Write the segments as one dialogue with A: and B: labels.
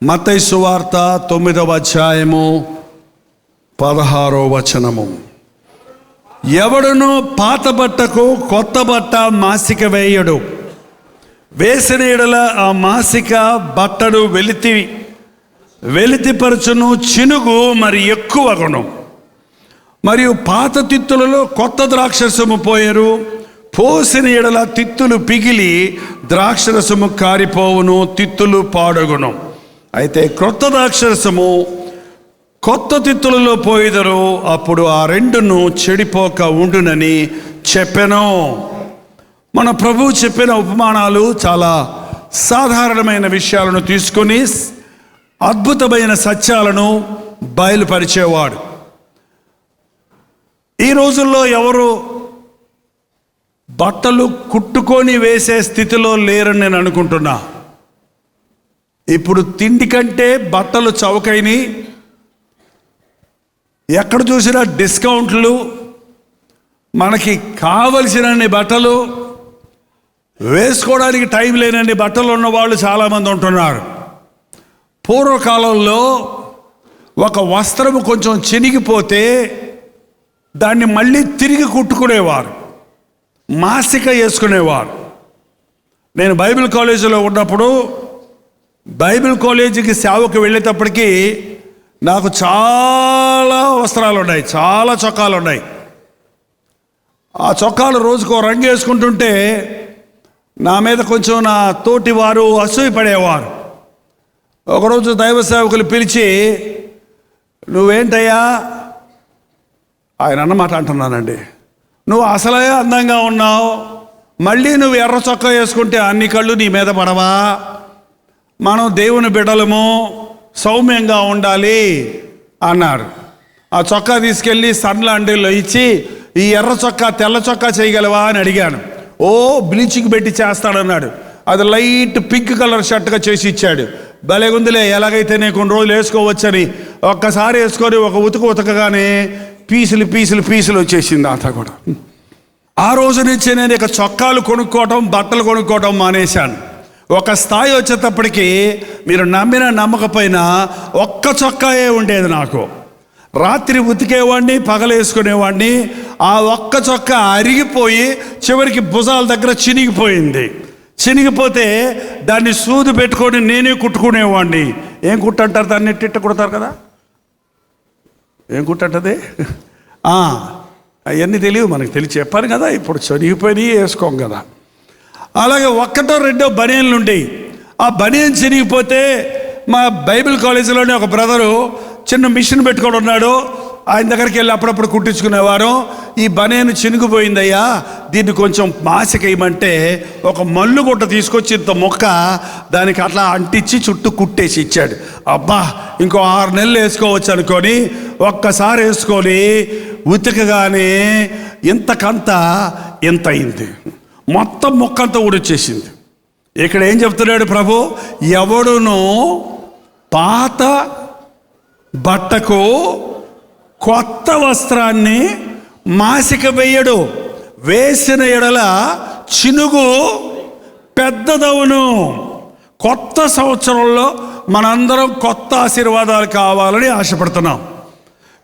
A: మత్తయి సువార్త 9వ అధ్యాయము 16వ వచనము. ఎవడును పాత బట్టకు కొత్త బట్ట మాసిక వేయడు, వేసిన యెడల ఆ మాసిక బట్టను వెలితిపరచును, చినుగు మరి ఎక్కువగును. మరియు పాత తిత్తులలో కొత్త ద్రాక్షరసము పోయరు, పోసిన యెడల తిత్తులు పిగిలి ద్రాక్షరసము కారిపోవును, తిత్తులు పాడగును. అయితే క్రొత్త ద్రాక్షరసము కొత్త తిత్తులలో పోయిదరు, అప్పుడు ఆ రెండును చెడిపోక ఉండునని చెప్పెను. మన ప్రభువు చెప్పిన ఉపమానాలు చాలా సాధారణమైన విషయాలను తీసుకొని అద్భుతమైన సత్యాలను బయలుపరిచేవాడు. ఈ రోజుల్లో ఎవరు బట్టలు కుట్టుకొని వేసే స్థితిలో లేరని నేను అనుకుంటున్నా. ఇప్పుడు తిండి కంటే బట్టలు చౌకైని, ఎక్కడ చూసినా డిస్కౌంట్లు, మనకి కావలసినన్ని బట్టలు, వేసుకోవడానికి టైం లేనన్ని బట్టలు ఉన్నవాళ్ళు చాలామంది ఉంటున్నారు. పూర్వకాలంలో ఒక వస్త్రము కొంచెం చినిగిపోతే దాన్ని మళ్ళీ తిరిగి కుట్టుకునేవారు, మాసిక వేసుకునేవారు. నేను బైబిల్ కాలేజీలో ఉన్నప్పుడు బైబిల్ కాలేజీకి సేవకు వెళ్ళేటప్పటికీ నాకు చాలా వస్త్రాలు ఉన్నాయి, చాలా చొక్కాలు ఉన్నాయి. ఆ చొక్కాలు రోజుకో రంగు వేసుకుంటుంటే నా మీద కొంచెం నా తోటి వారు అసూయ పడేవారు. ఒకరోజు దైవ సేవకులు పిలిచి, నువ్వేంటయ్యా, ఆయన అన్నమాట అంటున్నానండి, నువ్వు అసలే అందంగా ఉన్నావు, మళ్ళీ నువ్వు ఎర్ర చొక్కా వేసుకుంటే అన్ని కళ్ళు నీ మీద పడవా? మనం దేవుని బిడ్డలము, సౌమ్యంగా ఉండాలి అన్నారు. ఆ చొక్కా తీసుకెళ్ళి సన్లాండ్రీలో ఇచ్చి, ఈ ఎర్ర చొక్కా తెల్ల చొక్కా చేయగలవా అని అడిగాను. ఓ బ్లీచింగ్ పెట్టి చేస్తాడన్నాడు. అది లైట్ పింక్ కలర్ షర్ట్గా చేసి ఇచ్చాడు. భలే ఉందిలే, ఎలాగైతే నేను కొన్ని రోజులు వేసుకోవచ్చని ఒక్కసారి వేసుకొని ఒక ఉతకగానే పీసులు పీసులు పీసులు వచ్చేసింది అంతా కూడా. ఆ రోజు నుంచి నేను ఇక చొక్కాలు కొనుక్కోవటం, బట్టలు కొనుక్కోవటం మానేశాను. ఒక స్థాయి వచ్చేటప్పటికి మీరు నమ్మినా నమ్మకపోయినా ఒక్క చొక్కాయే ఉండేది నాకు. రాత్రి ఉతికేవాడిని, పగలేసుకునేవాడిని. ఆ ఒక్క చొక్కా అరిగిపోయి చివరికి భుజాల దగ్గర చినిగిపోయింది. చినిగిపోతే దాన్ని సూది పెట్టుకొని నేనే కుట్టుకునేవాడిని. ఏం కుట్టంటారు దాన్ని? తిట్ట కుడతారు కదా, ఏం కుట్టంటది? అవన్నీ తెలియదు మనకు, తెలిసి చెప్పాను కదా. ఇప్పుడు చినిగిపోయి వేసుకోం కదా. అలాగే ఒక్కటో రెండో బనియన్లు ఉండేవి. ఆ బనియన్ చినిగిపోతే మా బైబిల్ కాలేజీలోనే ఒక బ్రదరు చిన్న మిషన్ పెట్టుకొని ఉన్నాడు. ఆయన దగ్గరికి వెళ్ళి అప్పుడప్పుడు కుట్టించుకునేవారు. ఈ బనియన్ చినిగిపోయిందయ్యా, దీన్ని కొంచెం మాసిక వేయమంటే ఒక మల్లు గుడ్డ తీసుకొచ్చి ఇంత మొక్క దానికి అట్లా అంటించి చుట్టూ కుట్టేసి ఇచ్చాడు. అబ్బా, ఇంకో 6 నెలలు వేసుకోవచ్చు అనుకొని ఒక్కసారి వేసుకొని ఉతికగానే ఇంతకంత ఇంత అయింది. మొత్తం మొక్కంతా ఊడొచ్చేసింది. ఇక్కడ ఏం చెప్తున్నాడు ప్రభు? ఎవడును పాత బట్టకు కొత్త వస్త్రాన్ని మాసిక వేయడు, వేసిన ఎడల చినుగు పెద్దదవును. కొత్త సంవత్సరంలో మనందరం కొత్త ఆశీర్వాదాలు కావాలని ఆశపడుతున్నాం,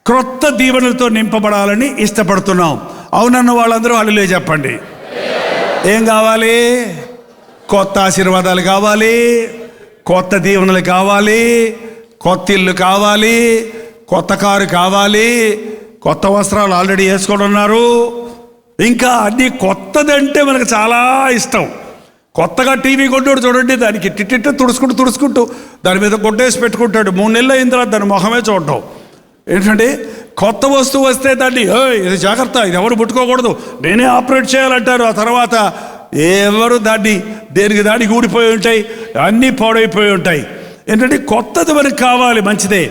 A: క్రొత్త దీవెనలతో నింపబడాలని ఇష్టపడుతున్నాం. అవునన్న వాళ్ళందరూ హల్లెలూయా చెప్పండి. ఏం కావాలి? కొత్త ఆశీర్వాదాలు కావాలి, కొత్త దీవెనలు కావాలి, కొత్త ఇల్లు కావాలి, కొత్త కారు కావాలి, కొత్త వస్త్రాలు ఆల్రెడీ వేసుకొని ఉన్నారు. ఇంకా అన్నీ కొత్తదంటే మనకు చాలా ఇష్టం. కొత్తగా టీవీ కొంటాడు చూడండి, దానికి టిట్టిట్టు తుడుచుకుంటూ దాని మీద కొట్టేసి పెట్టుకుంటాడు. 3 నెలలు అయిన తర్వాత దాని మొహమే చూడటం. ఏంటంటే కొత్త వస్తువు వస్తే దాన్ని ఇది జాగ్రత్త, ఇది ఎవరు ముట్టుకోకూడదు, నేనే ఆపరేట్ చేయాలంటారు. ఆ తర్వాత ఎవరు దానికి ఊడిపోయి ఉంటాయి, అన్నీ పాడైపోయి ఉంటాయి. ఏంటంటే కొత్తది మనకి కావాలి, మంచిదే.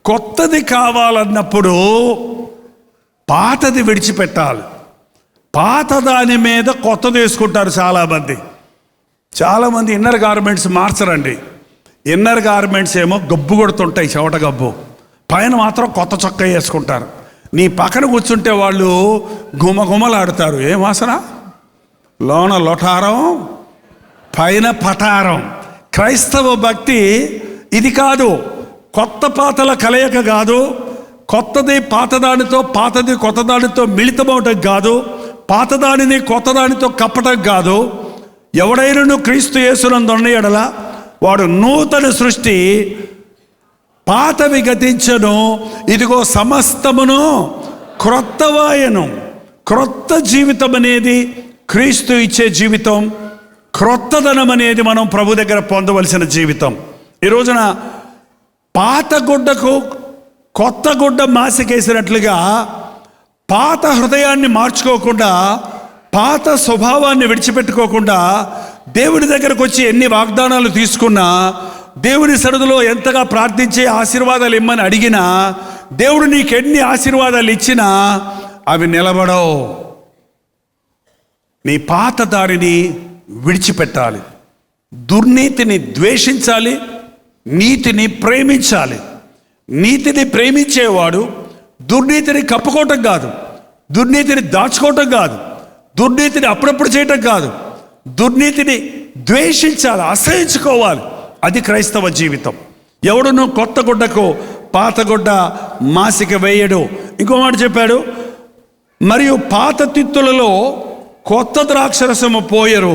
A: కొత్తది కావాలన్నప్పుడు పాతది విడిచిపెట్టాలి. పాత దాని మీద కొత్తది వేసుకుంటారు చాలామంది. ఇన్నర్ గార్మెంట్స్ మార్చరండి. ఇన్నర్ గార్మెంట్స్ ఏమో గబ్బు కొడుతుంటాయి, చెమట గబ్బు. పైన మాత్రం కొత్త చొక్కా వేసుకుంటారు. నీ పక్కన కూర్చుంటే వాళ్ళు గుమగుమలాడుతారు. ఏం వాసన? లోన లొటారం, పైన పటారం. క్రైస్తవ భక్తి ఇది కాదు, కొత్త పాతల కలయిక కాదు, కొత్తది పాతదానితో పాతది కొత్తదానితో మిళితమవటం కాదు, పాతదానిని కొత్తదానితో కప్పటం కాదు. ఎవడైనా క్రీస్తు యేసునందు ఉన్న యెడల వాడు నూతన సృష్టి, పాతవి గతించను, ఇదిగో సమస్తమును క్రొత్తవాయను. క్రొత్త జీవితం అనేది క్రీస్తు ఇచ్చే జీవితం. క్రొత్తదనం అనేది మనం ప్రభు దగ్గర పొందవలసిన జీవితం. ఈ రోజున పాత గుడ్డకు కొత్త గుడ్డ మాసికేసినట్లుగా పాత హృదయాన్ని మార్చుకోకుండా, పాత స్వభావాన్ని విడిచిపెట్టుకోకుండా, దేవుడి దగ్గరకు వచ్చి ఎన్ని వాగ్దానాలు తీసుకున్నా, దేవుని సన్నిధిలో ఎంతగా ప్రార్థించే ఆశీర్వాదాలు ఇమ్మని అడిగినా, దేవుడు నీకు ఎన్ని ఆశీర్వాదాలు ఇచ్చినా అవి నిలబడవు. నీ పాత దారిని విడిచిపెట్టాలి. దుర్నీతిని ద్వేషించాలి, నీతిని ప్రేమించాలి. నీతిని ప్రేమించేవాడు దుర్నీతిని కప్పుకోవటం కాదు, దుర్నీతిని దాచుకోవటం కాదు, దుర్నీతిని అప్పుడప్పుడు చేయటం కాదు, దుర్నీతిని ద్వేషించాలి, అసహించుకోవాలి. అది క్రైస్తవ జీవితం. ఎవడును కొత్త గుడ్డకు పాత గుడ్డ మాసిక వేయడు. ఇంకో మాట చెప్పాడు, మరియు పాత తిత్తులలో కొత్త ద్రాక్షరసము పోయరు,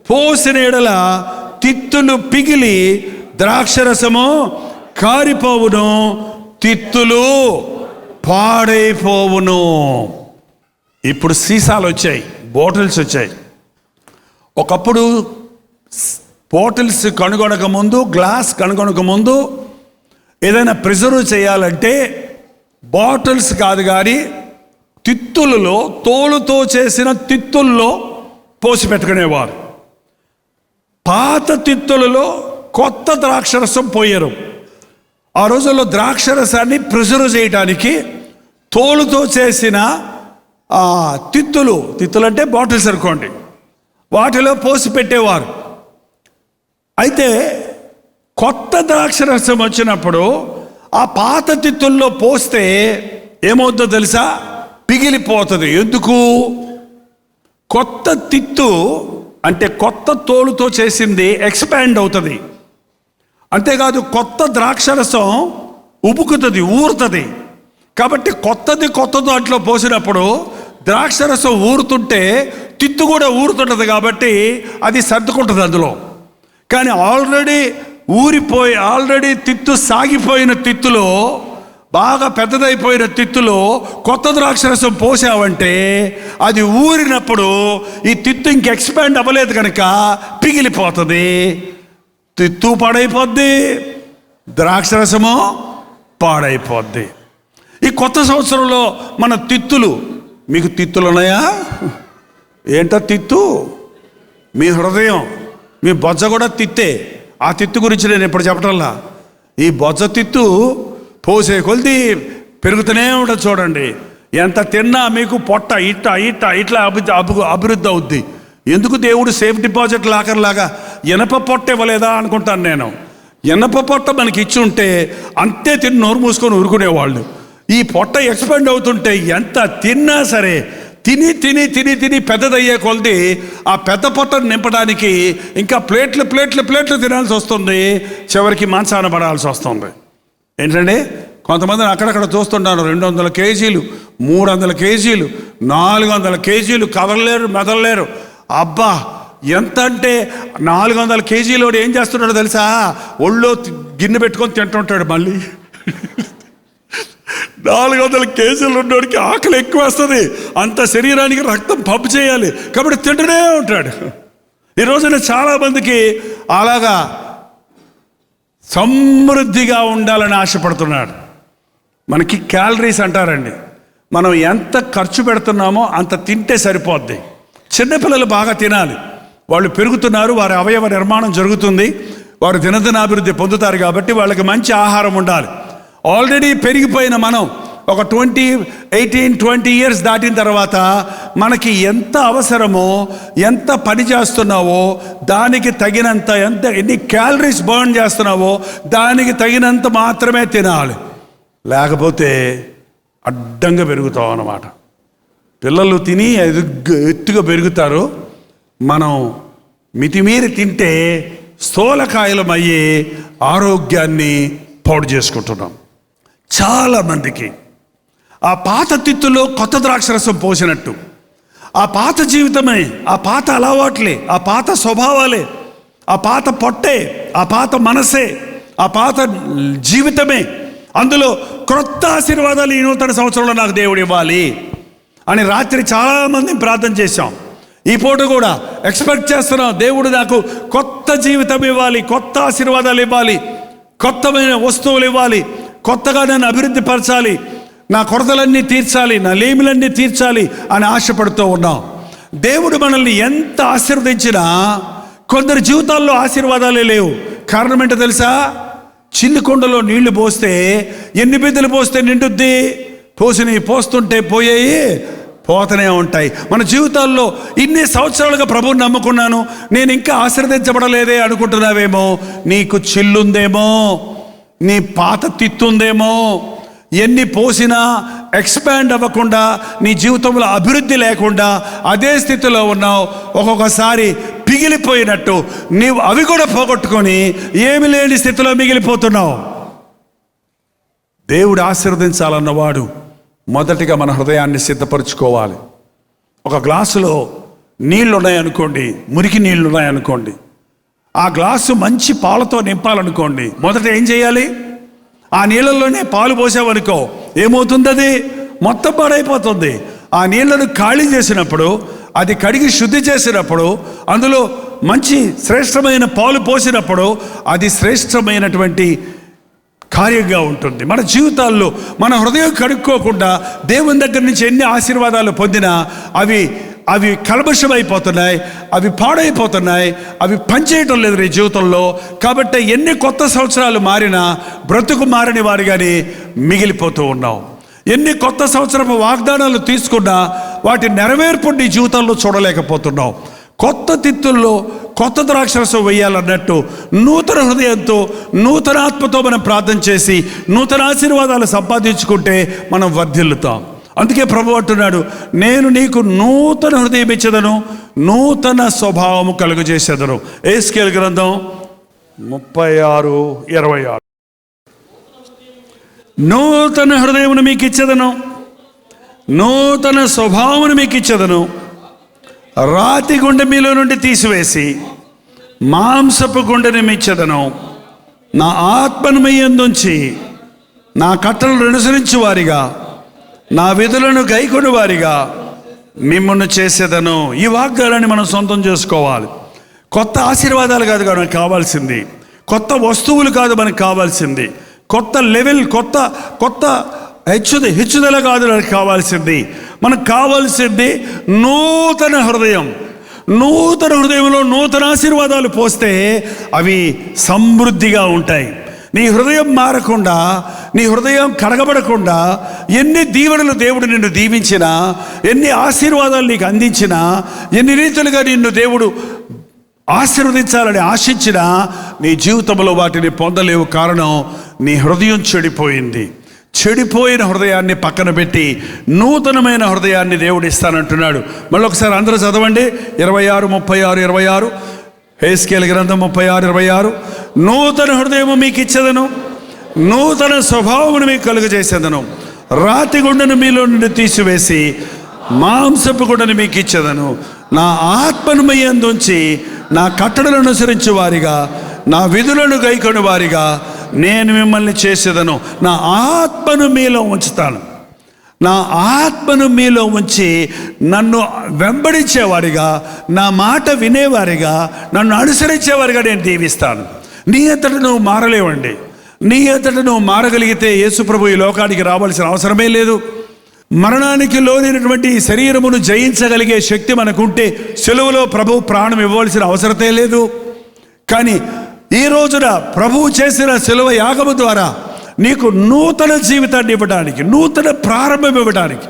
A: పోసిన ఎడల తిత్తులు పిగిలి ద్రాక్షరసము కారిపోవును, తిత్తులు పాడైపోవును. ఇప్పుడు సీసాలు వచ్చాయి, బాటిల్స్ వచ్చాయి. ఒకప్పుడు బాటిల్స్ కనుగొనక ముందు, గ్లాస్ కనుగొనక ముందు ఏదైనా ప్రిజర్వ్ చేయాలంటే బాటిల్స్ కాదు కానీ తిత్తులలో, తోలుతో చేసిన తిత్తుల్లో పోసి పెట్టుకునేవారు. పాత తిత్తులలో కొత్త ద్రాక్షరసం పోయారు. ఆ రోజుల్లో ద్రాక్షరసాన్ని ప్రిజర్వ్ చేయడానికి తోలుతో చేసిన తిత్తులు అంటే బాటిల్స్ అనుకోండి, వాటిలో పోసి పెట్టేవారు. అయితే కొత్త ద్రాక్షరసం వచ్చినప్పుడు ఆ పాత తిత్తుల్లో పోస్తే ఏమవుతుందో తెలుసా? పిగిలిపోతుంది. ఎందుకు? కొత్త తిత్తు అంటే కొత్త తోలుతో చేసింది ఎక్స్పాండ్ అవుతుంది. అంతేకాదు కొత్త ద్రాక్షరసం ఉబుకుతుంది, ఊరుతుంది. కాబట్టి కొత్త దాంట్లో పోసినప్పుడు ద్రాక్షరసం ఊరుతుంటే తిత్తు కూడా ఊరుతుంటుంది, కాబట్టి అది సర్దుకుంటుంది అందులో. కానీ ఆల్రెడీ తిత్తు సాగిపోయిన తిత్తులో, బాగా పెద్దదైపోయిన తిత్తులో కొత్త ద్రాక్షరసం పోసావంటే అది ఊరినప్పుడు ఈ తిత్తు ఇంక ఎక్స్పాండ్ అవ్వలేదు కనుక పిగిలిపోతుంది. తిత్తు పాడైపోద్ది, ద్రాక్షరసము పాడైపోద్ది. ఈ కొత్త సంవత్సరంలో మన తిత్తులు, మీకు తిత్తులు ఉన్నాయా? ఏంటో తిత్తు? మీ హృదయం, మీ బొజ్జ కూడా తిత్తే. ఆ తిత్తు గురించి నేను ఇప్పుడు చెప్పటంలా. ఈ బొజ్జ తిత్తు పోసే కొలిది పెరుగుతూనే ఉంటుంది. చూడండి, ఎంత తిన్నా మీకు పొట్ట ఇట్లా అభివృద్ధి అవుద్ది. ఎందుకు దేవుడు సేఫ్ డిపాజిట్ లాకర్లాగా ఇనప పొట్ట ఇవ్వలేదా అనుకుంటాను నేను. ఇనప పొట్ట మనకి ఇచ్చి ఉంటే అంతే తిని నోరు మూసుకొని ఊరుకునేవాళ్ళు. ఈ పొట్ట ఎక్స్పాండ్ అవుతుంటే ఎంత తిన్నా సరే తిని పెద్దదయ్యే కొలది ఆ పెద్ద పొట్టను నింపడానికి ఇంకా ప్లేట్లు తినాల్సి వస్తుంది. చివరికి మంచాన పడాల్సి వస్తుంది. ఏంటండి, కొంతమందిని అక్కడక్కడ చూస్తుంటాను, 200 కేజీలు, 300 కేజీలు, 400 కేజీలు మెదలలేరు. అబ్బా, ఎంత అంటే 400 కేజీలోడు ఏం చేస్తున్నాడో తెలుసా? ఒళ్ళో గిన్నె పెట్టుకొని తింటుంటాడు. మళ్ళీ 400 కేజీలు ఉన్నోడికి ఆకలి ఎక్కువ వస్తుంది. అంత శరీరానికి రక్తం పంపు చేయాలి కాబట్టి తింటూనే ఉంటాడు. ఈ రోజున చాలామందికి అలాగా సమృద్ధిగా ఉండాలని ఆశపడుతున్నాడు. మనకి క్యాలరీస్ అంటారండి. మనం ఎంత ఖర్చు పెడుతున్నామో అంత తింటే సరిపోద్ది. చిన్నపిల్లలు బాగా తినాలి, వాళ్ళు పెరుగుతున్నారు, వారి అవయవ నిర్మాణం జరుగుతుంది, వారు దినదినాభివృద్ధి పొందుతారు. కాబట్టి వాళ్ళకి మంచి ఆహారం ఉండాలి. ఆల్రెడీ పెరిగిపోయిన మనం ఒక 18-20 ఇయర్స్ దాటిన తర్వాత మనకి ఎంత అవసరమో, ఎంత పని చేస్తున్నావో దానికి తగినంత, ఎన్ని క్యాలరీస్ బర్న్ చేస్తున్నావో దానికి తగినంత మాత్రమే తినాలి. లేకపోతే అడ్డంగా పెరుగుతావు అన్నమాట. పిల్లలు తిని ఎత్తుగా పెరుగుతారు. మనం మితిమీరి తింటే స్థూలకాయలం అయ్యి ఆరోగ్యాన్ని పాడు చేసుకుంటున్నాం. చాలామందికి ఆ పాత తిత్తులో కొత్త ద్రాక్షరసం పోసినట్టు ఆ పాత జీవితమే, ఆ పాత అలవాట్లే, ఆ పాత స్వభావాలే, ఆ పాత పొట్టే, ఆ పాత మనసే, ఆ పాత జీవితమే, అందులో క్రొత్త ఆశీర్వాదాలు ఈ నూతన సంవత్సరంలో నాకు దేవుడు ఇవ్వాలి అని రాత్రి చాలామంది ప్రార్థన చేశాం. ఈ పూట కూడా ఎక్స్పెక్ట్ చేస్తున్నాం, దేవుడు నాకు కొత్త జీవితం ఇవ్వాలి, కొత్త ఆశీర్వాదాలు ఇవ్వాలి, కొత్తమైన వస్తువులు ఇవ్వాలి, కొత్తగా నన్ను అభివృద్ధి పరచాలి, నా కొరతలన్నీ తీర్చాలి, నా లేమిలన్నీ తీర్చాలి అని ఆశపడుతూ ఉన్నాం. దేవుడు మనల్ని ఎంత ఆశీర్వదించినా కొందరి జీవితాల్లో ఆశీర్వాదాలే లేవు. కారణం ఏంటో తెలుసా? చిన్ని కొండలో నీళ్లు పోస్తే ఎన్ని బిందెలు పోస్తే నిండుద్ది? పోసినవి పోస్తుంటే పోయాయి, పోతూనే ఉంటాయి. మన జీవితాల్లో ఇన్ని సంవత్సరాలుగా ప్రభువుని నమ్ముకున్నాను, నేను ఇంకా ఆశీర్వదించబడలేదే అనుకుంటున్నావేమో. నీకు చిల్లుందేమో, నీ పాత తిత్తుందేమో. ఎన్ని పోసినా ఎక్స్పాండ్ అవ్వకుండా, నీ జీవితంలో అభివృద్ధి లేకుండా అదే స్థితిలో ఉన్నావు. ఒక్కొక్కసారి పిగిలిపోయినట్టు నీవు అవి కూడా పోగొట్టుకొని ఏమి లేని స్థితిలో మిగిలిపోతున్నావు. దేవుడు ఆశీర్వదించాలన్నవాడు మొదటిగా మన హృదయాన్ని సిద్ధపరచుకోవాలి. ఒక గ్లాసులో నీళ్ళు ఉన్నాయనుకోండి, మురికి నీళ్ళు ఉన్నాయనుకోండి, ఆ గ్లాసు మంచి పాలతో నింపాలనుకోండి, మొదట ఏం చేయాలి? ఆ నీళ్ళల్లోనే పాలు పోసావనుకో, ఏమవుతుంది? అది మొత్తం పాడైపోతుంది. ఆ నీళ్లను ఖాళీ చేసినప్పుడు, అది కడిగి శుద్ధి చేసినప్పుడు, అందులో మంచి శ్రేష్టమైన పాలు పోసినప్పుడు అది శ్రేష్టమైనటువంటి కార్యంగా ఉంటుంది. మన జీవితాల్లో మన హృదయం కడుక్కోకుండా దేవుని దగ్గర నుంచి ఎన్ని ఆశీర్వాదాలు పొందినా అవి కల్మషమైపోతున్నాయి, అవి పాడైపోతున్నాయి, అవి పనిచేయటం లేదు నీ జీవితంలో. కాబట్టి ఎన్ని కొత్త సంవత్సరాలు మారినా బ్రతుకు మారని వారిగానే మిగిలిపోతూ ఉన్నావు. ఎన్ని కొత్త సంవత్సరపు వాగ్దానాలు తీసుకున్నా వాటి నెరవేర్పు నీ జీవితంలో చూడలేకపోతున్నావు. కొత్త తిత్తుల్లో కొత్త ద్రాక్షరసం వేయాలన్నట్టు నూతన హృదయంతో, నూతన ఆత్మతో మనం ప్రార్థన చేసి నూతన ఆశీర్వాదాలు సంపాదించుకుంటే మనం వర్ధిల్లుతాం. అందుకే ప్రభు అంటున్నాడు, నేను నీకు నూతన హృదయం ఇచ్చేదను, నూతన స్వభావము కలుగజేసేదను. ఎహెజ్కేలు గ్రంథం 36:26. నూతన హృదయమును మీకు ఇచ్చేదను, నూతన స్వభావమును మీకు ఇచ్చేదను, రాతి గుండె మీలో నుండి తీసివేసి మాంసపు గుండెని మిచ్చెదను, నా ఆత్మను మీ యందుంచి నా కట్టలను అనుసరించి వారిగా, నా విధులను గైకొని వారిగా మిమ్మల్ని చేసేదను. ఈ వాగ్దానాన్ని మనం సొంతం చేసుకోవాలి. కొత్త ఆశీర్వాదాలు కాదు మనకు కావాల్సింది, కొత్త వస్తువులు కాదు మనకు కావాల్సింది, కొత్త లెవెల్, కొత్త హెచ్చుదల కాదు మనకు కావాల్సింది. మనకు కావాల్సింది నూతన హృదయం. నూతన హృదయంలో నూతన ఆశీర్వాదాలు పోస్తే అవి సమృద్ధిగా ఉంటాయి. నీ హృదయం మారకుండా, నీ హృదయం కడగబడకుండా ఎన్ని దీవెనలు దేవుడు నిన్ను దీవించినా, ఎన్ని ఆశీర్వాదాలు నీకు అందించినా, ఎన్ని రీతులుగా నిన్ను దేవుడు ఆశీర్వదించాలని ఆశించినా నీ జీవితంలో వాటిని పొందలేవు. కారణం, నీ హృదయం చెడిపోయింది. చెడిపోయిన హృదయాన్ని పక్కన పెట్టి నూతనమైన హృదయాన్ని దేవుడు ఇస్తానంటున్నాడు. మళ్ళీ ఒకసారి అందరూ చదవండి. 26:36. ఎహెజ్కేలు గ్రంథం 36:26. నూతన హృదయము మీకు ఇచ్చేదను, నూతన స్వభావమును మీకు కలుగజేసేదను, రాతి గుండెను మీలో నుండి తీసివేసి మాంసపు గుండెను మీకు ఇచ్చేదను, నా ఆత్మను మీ యందుంచి నా కట్టడలను అనుసరించి వారిగా, నా విధులను గైకొని వారిగా నేను మిమ్మల్ని చేసేదను. నా ఆత్మను మీలో ఉంచుతాను. నా ఆత్మను మీలో ఉంచి నన్ను వెంబడించేవారిగా, నా మాట వినేవారిగా, నన్ను అనుసరించేవారిగా నేను దీవిస్తాను. నీ అంతట నువ్వు మారలేవండి. నీ అంతట నువ్వు మారగలిగితే యేసుప్రభు ఈ లోకానికి రావాల్సిన అవసరమే లేదు. మరణానికి లోనైనటువంటి శరీరమును జయించగలిగే శక్తి మనకుంటే సెలవులో ప్రభువు ప్రాణం ఇవ్వవలసిన అవసరతే లేదు. కానీ ఈ రోజున ప్రభువు చేసిన శిలువ యాగము ద్వారా నీకు నూతన జీవితాన్ని ఇవ్వడానికి, నూతన ప్రారంభం ఇవ్వడానికి,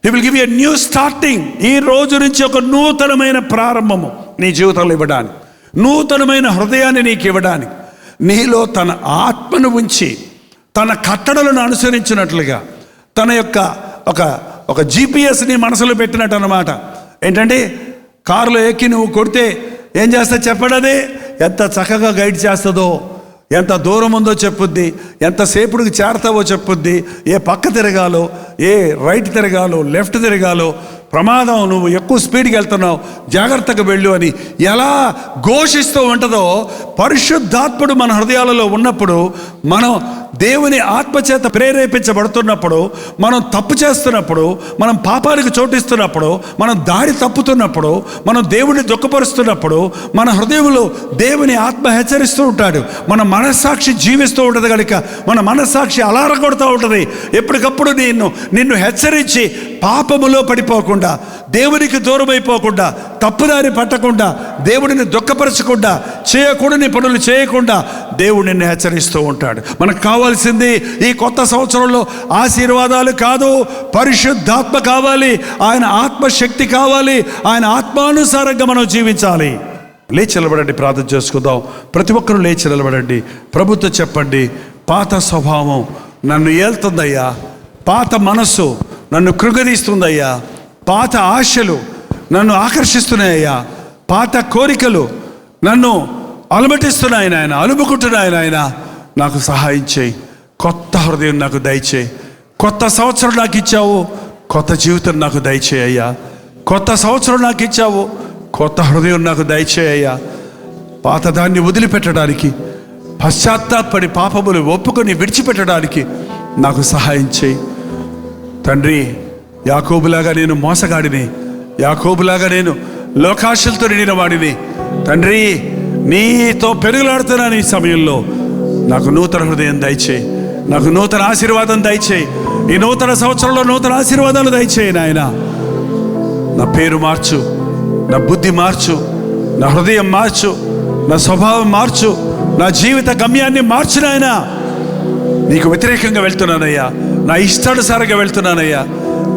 A: he will give you a new starting. ఈ రోజు నుంచి ఒక నూతనమైన ప్రారంభము నీ జీవితంలో ఇవ్వడానికి, నూతనమైన హృదయాన్ని నీకు ఇవ్వడానికి, నీలో తన ఆత్మను ఉంచి తన కట్టడలను అనుసరించినట్లుగా, తన యొక్క ఒక జీపీఎస్ని మనసులో పెట్టినట్టు అన్నమాట. ఏంటంటే కారులో ఎక్కి నువ్వు కొడితే ఏం చేస్తా చెప్పడదే, ఎంత చక్కగా గైడ్ చేస్తుందో, ఎంత దూరం ఉందో చెప్పుద్ది, ఎంతసేపుడికి చేరతావో చెప్పుద్ది, ఏ పక్క తిరగాలో, ఏ రైట్ తిరగాలో, లెఫ్ట్ తిరగాలో, ప్రమాదం, నువ్వు ఎక్కువ స్పీడ్కి వెళ్తున్నావు, జాగ్రత్తగా వెళ్ళు అని ఎలా ఘోషిస్తూ ఉంటుందో, పరిశుద్ధాత్ముడు మన హృదయాలలో ఉన్నప్పుడు, మనం దేవుని ఆత్మచేత ప్రేరేపించబడుతున్నప్పుడు, మనం తప్పు చేస్తున్నప్పుడు, మనం పాపానికి చోటిస్తున్నప్పుడు, మనం దారి తప్పుతున్నప్పుడు, మనం దేవుడిని దుఃఖపరుస్తున్నప్పుడు, మన హృదయంలో దేవుని ఆత్మ హెచ్చరిస్తూ ఉంటాడు. మన మనస్సాక్షి జీవిస్తూ ఉంటుంది కనుక మన మనస్సాక్షి అలారం కొడుతూ ఉంటుంది. ఎప్పటికప్పుడు నిన్ను హెచ్చరించి పాపములో పడిపోకుండా, దేవునికి దూరం అయిపోకుండా, తప్పుదారి పట్టకుండా, దేవుడిని దుఃఖపరచకుండా, చేయకూడని పనులు చేయకుండా దేవుడు నిన్ను హెచ్చరిస్తూ ఉంటాడు. మనకు కావాల్సింది ఈ కొత్త సంవత్సరంలో ఆశీర్వాదాలు కాదు, పరిశుద్ధాత్మ కావాలి, ఆయన ఆత్మశక్తి కావాలి, ఆయన ఆత్మానుసారంగా మనం జీవించాలి. లేచి నిలబడండి, ప్రార్థన చేసుకుందాం. ప్రతి ఒక్కరూ లేచి నిలబడండి. ప్రభుత్వం చెప్పండి, పాత స్వభావం నన్ను ఏల్తుందయ్యా, పాత మనస్సు నన్ను కృంగదీస్తుందయ్యా, పాత ఆశలు నన్ను ఆకర్షిస్తున్నాయ్యా, పాత కోరికలు నన్ను అలమటిస్తున్నాయి నాయన, అలుముకుంటున్నాయి నాయన. నాకు సహాయం చేయి, కొత్త హృదయం నాకు దయచేయి. కొత్త సంవత్సరం నాకు ఇచ్చావు, కొత్త జీవితం నాకు దయచేయి అయ్యా. కొత్త సంవత్సరం నాకు ఇచ్చావు, కొత్త హృదయం నాకు దయచేయి అయ్యా. పాత దాన్ని వదిలిపెట్టడానికి, పశ్చాత్తాపడి పాపములు ఒప్పుకొని విడిచిపెట్టడానికి నాకు సహాయం చేయి తండ్రి. యాకోబులాగా నేను మోసగాడిని, యాకోబులాగా నేను లోకాశలతో నిండిన వాడిని తండ్రి. నీతో పెరుగులాడుతున్నాను ఈ సమయంలో. నాకు నూతన హృదయం దయచేయి, నాకు నూతన ఆశీర్వాదం దయచేయి. ఈ నూతన సంవత్సరంలో నూతన ఆశీర్వాదాలు దయచేయి నాయన. నా పేరు మార్చు, నా బుద్ధి మార్చు, నా హృదయం మార్చు, నా స్వభావం మార్చు, నా జీవిత గమ్యాన్ని మార్చు నాయన. నీకు వ్యతిరేకంగా వెళ్తున్నానయ్యా, నా ఇష్టానుసారంగా వెళ్తున్నానయ్యా.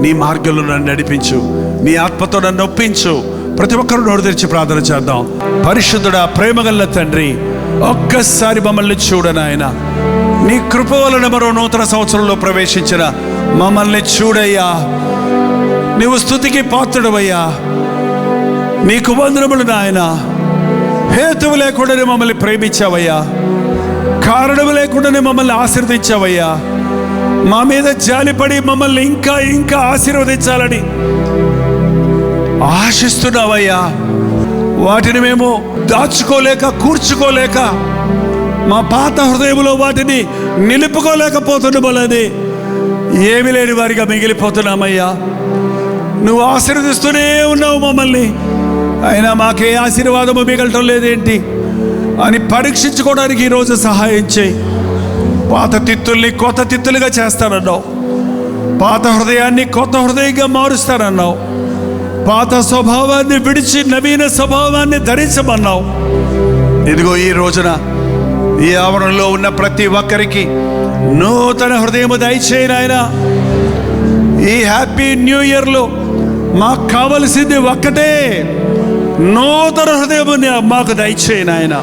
A: నీ మార్గంలో నన్ను నడిపించు, నీ ఆత్మతో నన్ను ఒప్పించు. ప్రతి ఒక్కరూ నోరు తెరిచి ప్రార్థన చేద్దాం. పరిశుద్ధుడా, ప్రేమగల్ల తండ్రి, ఒక్కసారి మమ్మల్ని చూడనాయన. నీ కృప వలన మరో నూతన సంవత్సరంలో ప్రవేశించిన మమ్మల్ని చూడయ్యా. నీవు స్తుతికి పాత్రుడవయ్యా. నీకు వందనములు నాయన. హేతువు లేకుండానే మమ్మల్ని ప్రేమించావయ్యా, కారణము లేకుండానే మమ్మల్ని ఆశీర్వదించావయ్యా. మా మీద జాలిపడి మమ్మల్ని ఇంకా ఇంకా ఆశీర్వదించాలని ఆశిస్తున్నావయ్యా. వాటిని మేము దాచుకోలేక, కూర్చుకోలేక, మా పాత హృదయంలో వాటిని నిలుపుకోలేకపోతున్నామని ఏమి లేని వారిగా మిగిలిపోతున్నామయ్యా. నువ్వు ఆశీర్వదిస్తూనే ఉన్నావు మమ్మల్ని, అయినా మాకే ఆశీర్వాదము మిగలటం లేదేంటి అని పరీక్షించుకోవడానికి ఈరోజు సహాయం చేయి. పాత తిత్తుల్ని కొత్త తిత్తులుగా చేస్తానన్నావు, పాత హృదయాన్ని కొత్త హృదయంగా మారుస్తానన్నావు, పాత స్వభావాన్ని విడిచి నవీన స్వభావాన్ని ధరించమన్నావు. ఇదిగో ఈ రోజున ఈ ఆవరణలో ఉన్న ప్రతి ఒక్కరికి నూతన హృదయము దయచేయి నాయన. ఈ హ్యాపీ న్యూ ఇయర్లో మాకు కావలసింది ఒక్కటే, నూతన హృదయము మాకు దయచేయి నాయన.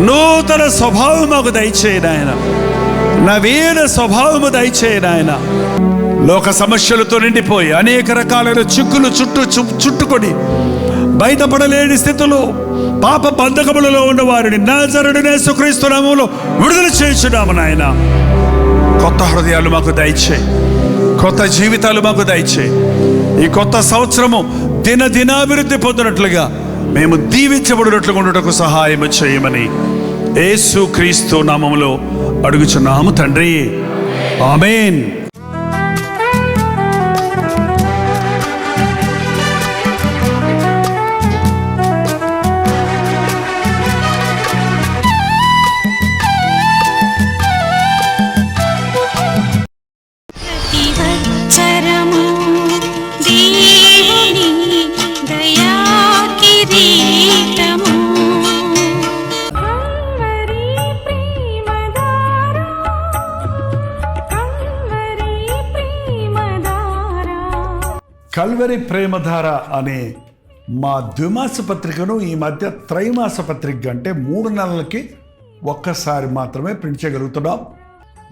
A: నూతన స్వభావం మాకు దయచేయి నాయన. నవీన స్వభావము దయచేయి నాయన. లోక సమస్యలతో నిండిపోయి అనేక రకాలైన చిక్కులు చుట్టుకొని బయటపడలేని స్థితిలో పాప బంధకములలో ఉన్న వారిని నజరేయుడైన యేసుక్రీస్తు నామములో విడుదల చేయించున్నాము నాయన. కొత్త హృదయాలు మాకు దయచేయి, కొత్త జీవితాలు మాకు దయచేయి. ఈ కొత్త సంవత్సరము దినాభివృద్ధి పొందినట్లుగా మేము దీవించబడినట్లుగా ఉండటకు సహాయం చేయమని యేసుక్రీస్తు నామములో అడుగుచున్నాము తండ్రి. ఆమేన్. కల్వరి ప్రేమధార అనే మా ద్విమాస పత్రికను ఈ మధ్య త్రైమాస పత్రిక అంటే 3 నెలలకి ఒక్కసారి మాత్రమే ప్రింట్ చేయగలుగుతున్నాం.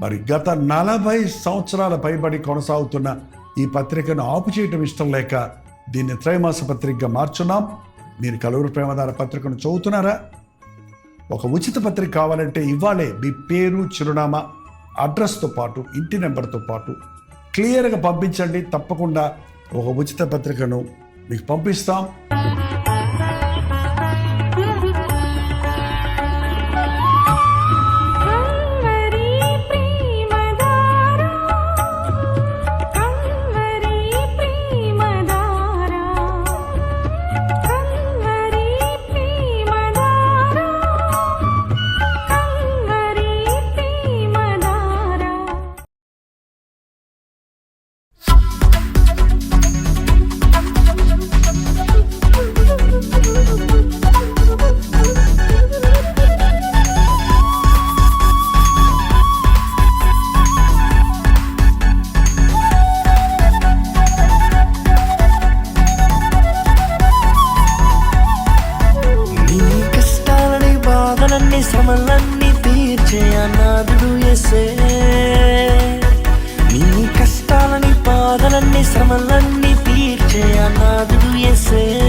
A: మరి గత 40 సంవత్సరాల పైబడి కొనసాగుతున్న ఈ పత్రికను ఆపు చేయటం ఇష్టం లేక దీన్ని త్రైమాస పత్రికగా మార్చున్నాం. మీరు కల్వరి ప్రేమధార పత్రికను చదువుతున్నారా? ఒక ఉచిత పత్రిక కావాలంటే ఇవ్వాలే మీ పేరు, చిరునామా, అడ్రస్తో పాటు ఇంటి నెంబర్తో పాటు క్లియర్గా పంపించండి. తప్పకుండా ఒక ఉచిత పత్రికను మీకు పంపిస్తాం.
B: శ్రమలన్నీ తీర్చే అనాథుడు యేసే. నీ కష్టాలని బాధలన్నీ శ్రమలన్నీ తీర్చే అనాథుడు యేసే.